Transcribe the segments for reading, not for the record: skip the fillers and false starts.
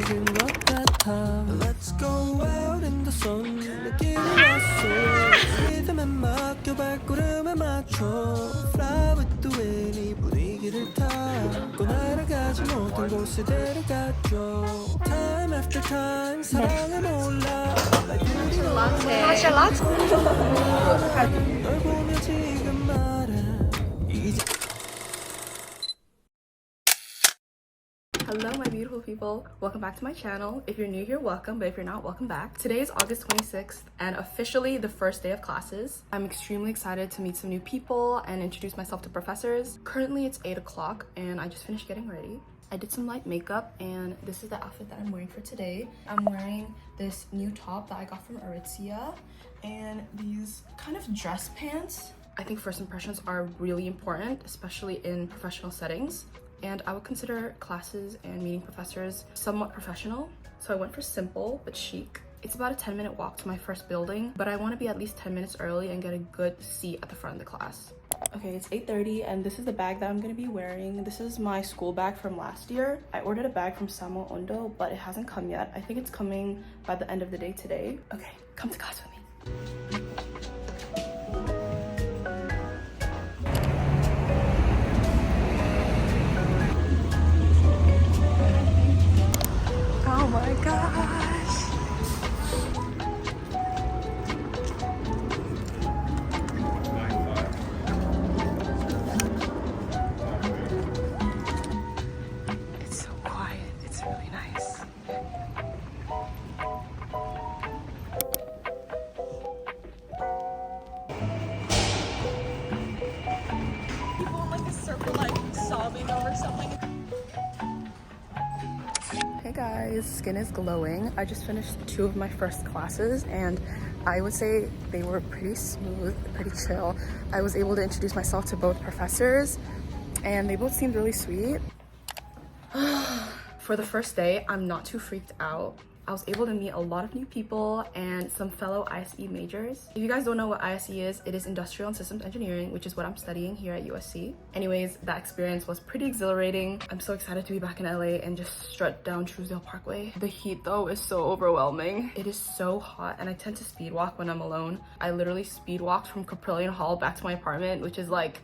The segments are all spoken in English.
늦은 것 같아. Let's go out in the sun. 느낌이 왔어. 리듬에 맡겨 발걸음에 맞춰. Fly with the wind. 이 분위기를 타고 날아가지 못한 곳에 데려가줘. Time after time 사랑에 몰라. Matcha latte. 널 보며 지금 말해. Hello my beautiful people, welcome back to my channel. If you're new here, welcome, but if you're not, welcome back. Today is August 26th and officially the first day of classes. I'm extremely excited to meet some new people and introduce myself to professors. Currently it's 8 o'clock and I just finished getting ready. I did some light makeup and this is the outfit that I'm wearing for today. I'm wearing this new top that I got from Aritzia and these kind of dress pants. I think first impressions are really important, especially in professional settings. And I would consider classes and meeting professors somewhat professional. So I went for simple but chic. It's about a 10-minute walk to my first building, but I want to be at least 10 minutes early and get a good seat at the front of the class. Okay, it's 8:30 and this is the bag that I'm going to be wearing. This is my school bag from last year. I ordered a bag from Samo Ondo, but it hasn't come yet. I think it's coming by the end of the day today. Okay, come to class with me. Oh my gosh. It's so quiet. It's really nice. People in like a circle like sobbing over something. Hey guys, skin is glowing. I just finished 2 of my first classes and I would say they were pretty smooth, pretty chill. I was able to introduce myself to both professors and they both seemed really sweet. For the first day, I'm not too freaked out. I was able to meet a lot of new people and some fellow ISE majors. If you guys don't know what ISE is, it is Industrial and Systems Engineering, which is what I'm studying here at USC. Anyways, that experience was pretty exhilarating. I'm so excited to be back in LA and just strut down Truesdale Parkway. The heat though is so overwhelming. It is so hot and I tend to speed walk when I'm alone. I literally speed walked from Caprillion Hall back to my apartment, which is like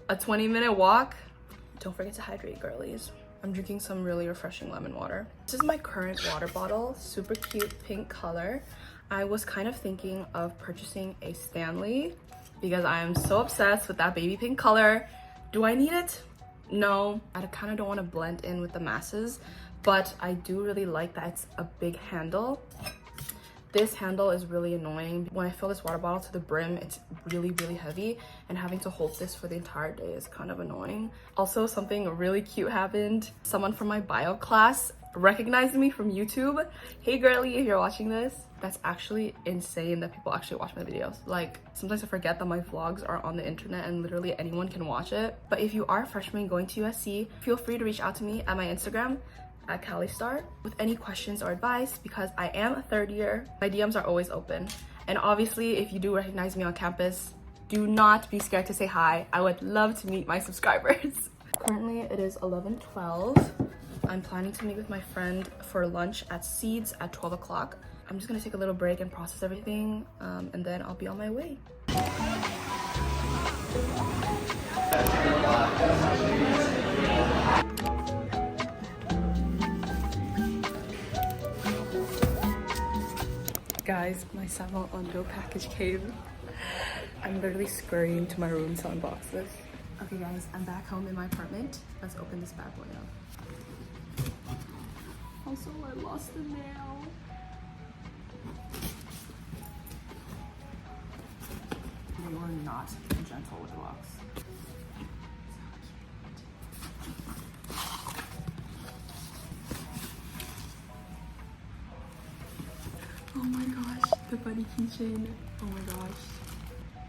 a 20-minute walk. Don't forget to hydrate, girlies. I'm drinking some really refreshing lemon water. This is my current water bottle, super cute pink color. I was kind of thinking of purchasing a Stanley because I am so obsessed with that baby pink color. Do I need it? No, I kind of don't want to blend in with the masses, but I do really like that it's a big handle. This handle is really annoying. When I fill this water bottle to the brim, it's really, really heavy and having to hold this for the entire day is kind of annoying. Also, something really cute happened. Someone from my bio class recognized me from YouTube. Hey girlie, if you're watching this, that's actually insane that people actually watch my videos. Like, sometimes I forget that my vlogs are on the internet and literally anyone can watch it. But if you are a freshman going to USC, feel free to reach out to me at my Instagram at Calista with any questions or advice because I am a third year. My DMs are always open. And obviously, if you do recognize me on campus, do not be scared to say hi. I would love to meet my subscribers. Currently, it is 11:12. I'm planning to meet with my friend for lunch at Seeds at 12 o'clock. I'm just gonna take a little break and process everything, and then I'll be on my way. Guys, my Samo Ondo package came. I'm literally scurrying to my room to unbox this. Okay guys, I'm back home in my apartment. Let's open this bad boy up. Also, I lost the nail. They were not gentle with rocks. Oh my gosh, the bunny keychain. Oh my gosh.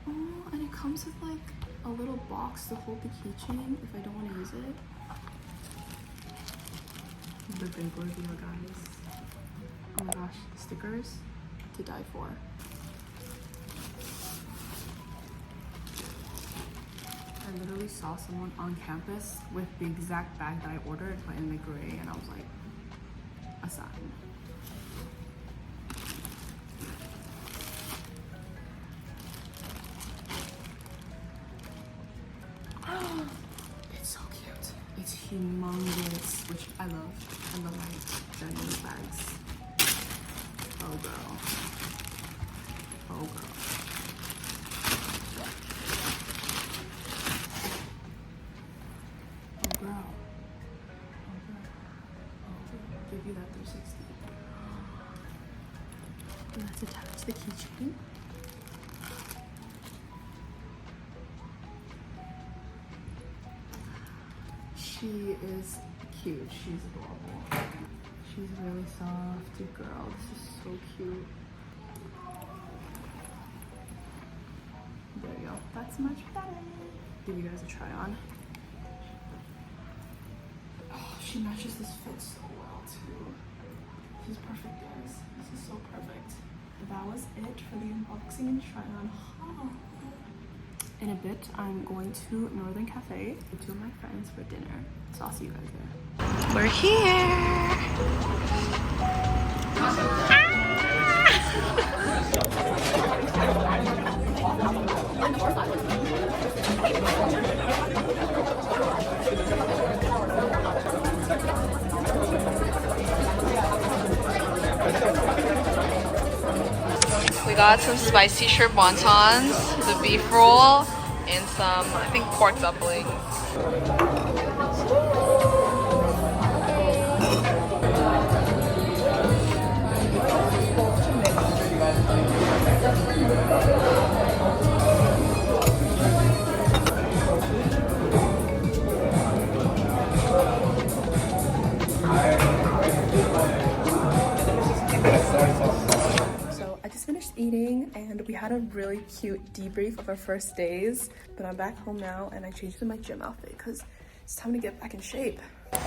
Oh, and it comes with like a little box to hold the keychain if I don't want to use it. The big reveal, guys. Oh my gosh, stickers to die for. I literally saw someone on campus with the exact bag that I ordered, but in the gray, and I was like, a sign. It's so cute. It's humongous, which I love. I love my giant bags. Oh girl. Oh girl. Oh girl. Give you that 360. Let's attach the keychain. She is cute. She's adorable. She's really soft. Good girl. This is so cute. There you go. That's much better. Give you guys a try on. Oh, she matches this fit so well too. She's perfect, guys. This is so perfect. That was it for the unboxing and try on haul. In a bit, I'm going to Northern Cafe with two of my friends for dinner. So I'll see you guys there. We're here! We got some spicy shrimp wontons, the beef roll, and some, I think, pork dumplings. So I just finished eating and we had a really cute debrief of our first days, but I'm back home now and I changed into my gym outfit because it's time to get back in shape. I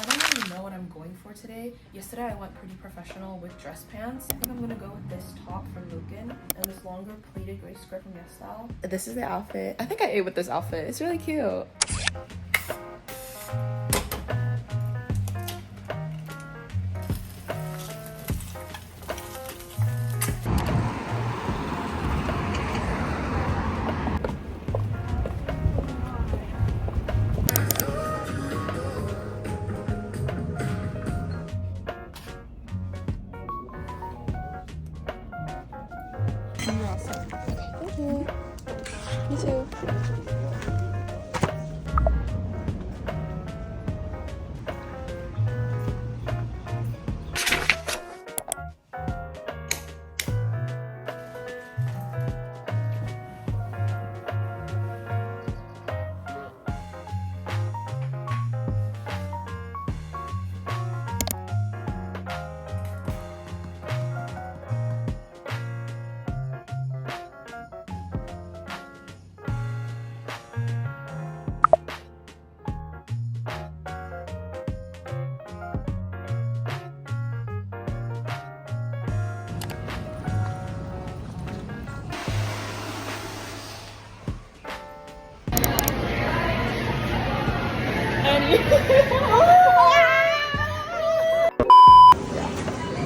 don't really know what I'm going for today. Yesterday I went pretty professional with dress pants. I think I'm gonna go with this top from Lucan and this longer pleated gray skirt from YesStyle. This is the outfit. I think I ate with this outfit. It's really cute. Thank you. You too.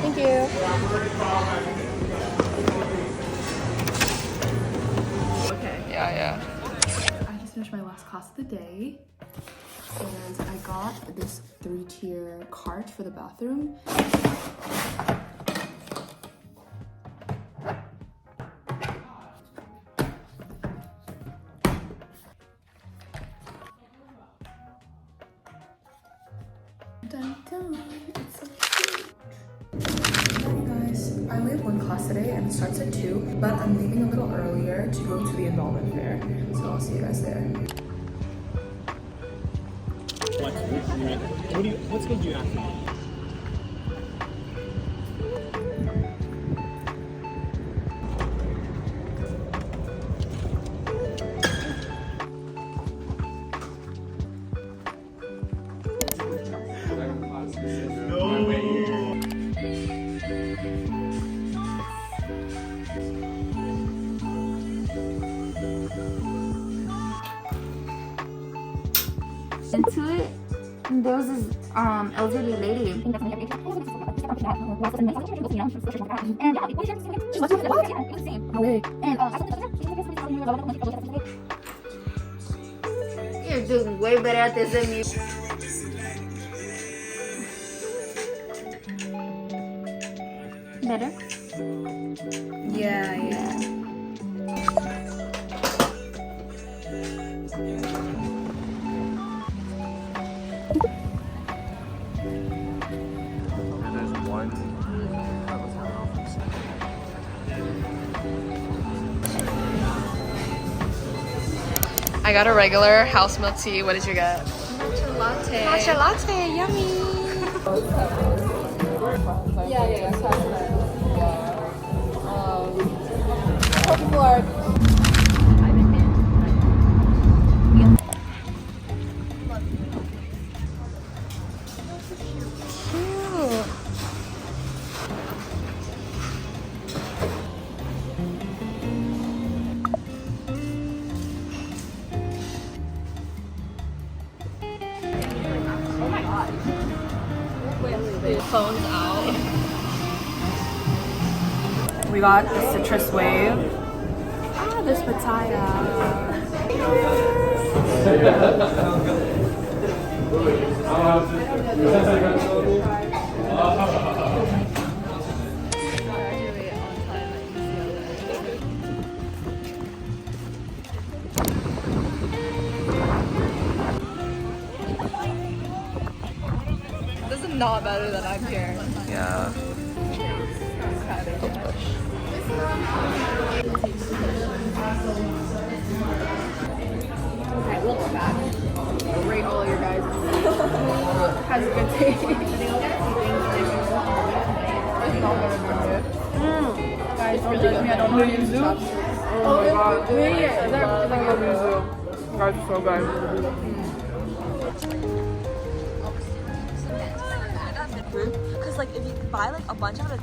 Thank you. Okay. Yeah. I just finished my last class of the day and I got this 3-tier cart for the bathroom. Dun, dun. It's so cute. Hey guys, I only have one class today and it starts at 2, but I'm leaving a little earlier to go to the endowment fair. So I'll see you guys there. What's going to do after? into it. And there was this elderly lady. You're doing way better at this than me. Better? Yeah. There's one. I got a regular house milk tea. What did you get? Matcha latte. Matcha latte, yummy. Phones out. We got the citrus wave. Ah, this pitaya. This is not better than I'm here. Yeah. I will go back. Rate all your guys. Has a good taste. Guys, really good. I don't know yuzu. Oh my god. Yeah. I love yuzu. Guys, it's so good. Because like if you buy like a bunch of it,